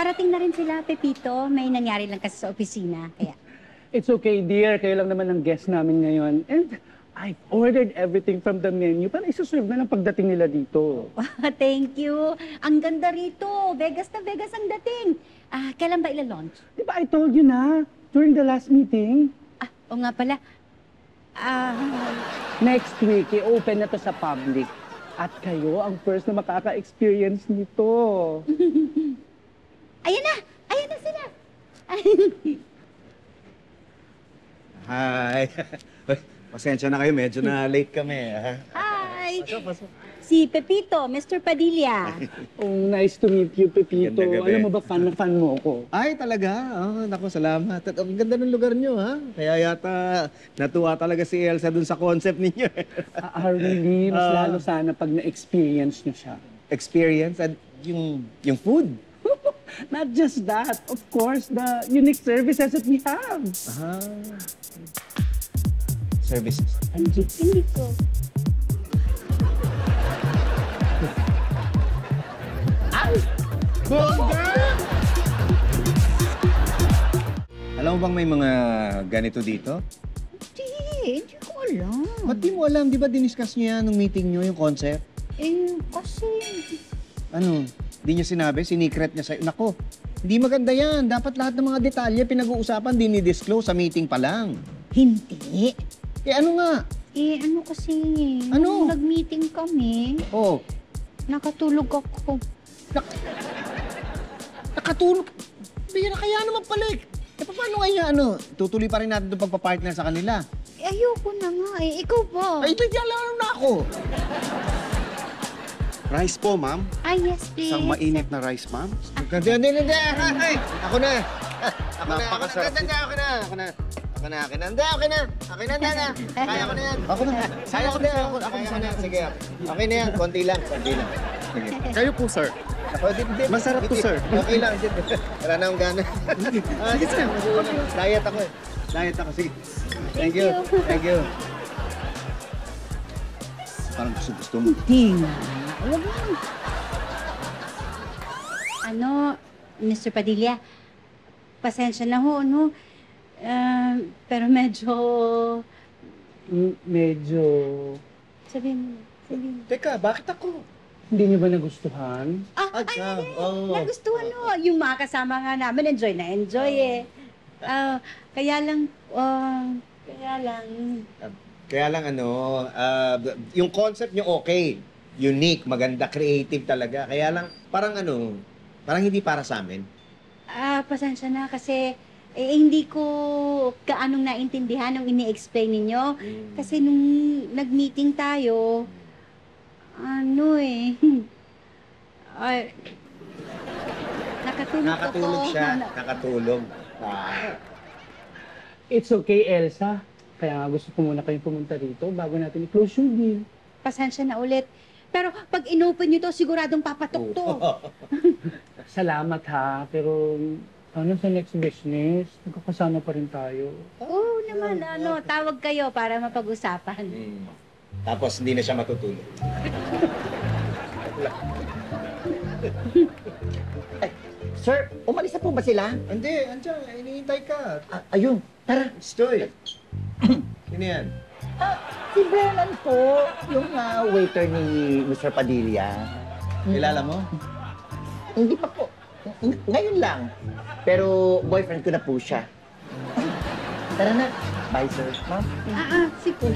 darating na rin sila, Pepito. May nangyari lang kasi sa opisina, kaya... It's okay, dear. Kayo lang naman ang guest namin ngayon. And I've ordered everything from the menu para isuserve na lang pagdating nila dito. Thank you. Ang ganda rito. Vegas na Vegas ang dating. Kailan ba ila-launch? Di ba I told you na during the last meeting? O nga pala. Next week, i-open na to sa public. At kayo ang first na makaka-experience nito. Ayan na! Ayan na sila! Hi. Pasensya na kayo, medyo na late kami. Hi! Pasok, pasok. Si Pepito, Mr. Padilla. Oh, nice to meet you, Pepito. Ganda gabi. Alam mo ba, fan na fan mo ako. Ay, talaga? Oh, naku, salamat. At ang ganda ng lugar nyo, ha? Kaya yata natuwa talaga si Elsa dun sa concept ninyo. Really, mas lalo sana pag na-experience nyo siya. Experience at yung food. Not just that, of course, the unique services that we have. Services. Hindi ko. Alam mo bang may mga ganito dito? Hindi ko alam. Ba't di mo alam? Di ba diniscuss nyo yan nung meeting nyo, yung concept? Kasi... Ano? Di niya sinabi? Sinikret niya sa'yo? Nako, hindi maganda yan. Dapat lahat ng mga detalye pinag-uusapan, dinidisclose sa meeting pa lang. Hindi. Ano nga? Ano kasi... Ano? Nung nag-meeting kami, Oh, nakatulog ako. nakatulog. Bira, kaya naman pala eh. Paano ngayon tutuloy pa rin natin itong pagpapartner sa kanila? Ayoko na nga eh. Ikaw ba? Ay, alam na ako. Rice po, ma'am. Yes, please. Isang mainit na rice, ma'am. Hindi. Ay, ako na. Napakasarap. Hindi, ako na. Hindi, okay na. Kaya ko na yan. Ako na. Sige, okay na yan. Konti lang. Sige. Kayo po, sir. Masarap to, sir. Okay lang. Wala na akong gana. Sige, sir. Diet ako eh. Sige. Thank you. Parang gusto mo. Hindi nga. Huwag lang. Mr. Padilla, pasensya na ho, no? Pero medyo... Medyo... Sabihin mo. Teka, bakit ako? Hindi niyo ba nagustuhan? Nagustuhan ho. Yung mga kasama nga namin, enjoy na enjoy eh. Kaya lang, yung concept nyo okay. Unique, maganda, creative talaga. Kaya lang, parang hindi para sa amin. Pasensya na kasi hindi ko kaanong naintindihan nung ini-explain ninyo. Kasi nung nag-meeting tayo, Nakatulog siya. Nakatulog. It's okay, Elsa. Kaya nga gusto ko muna kayong pumunta rito bago natin i-close yung deal. Pasensya na ulit. Pero pag inopen nyo to, siguradong papatok to. Salamat ha, pero ano sa next business? Magkakasama pa rin tayo. Oo naman, tawag kayo para mapag-usapan. Tapos hindi na siya matutulog. Sir, umalis na po ba sila? Hindi, andiyan. Hinihintay ka. Ayun, tara. Stoy. Sino yan? Si Brennan po, yung waiter ni Mr. Padilla. Kilala mo? Hindi pa po. Ngayon lang. Pero boyfriend ko na po siya. Tara na. Bye, sir. Ma'am. Sige.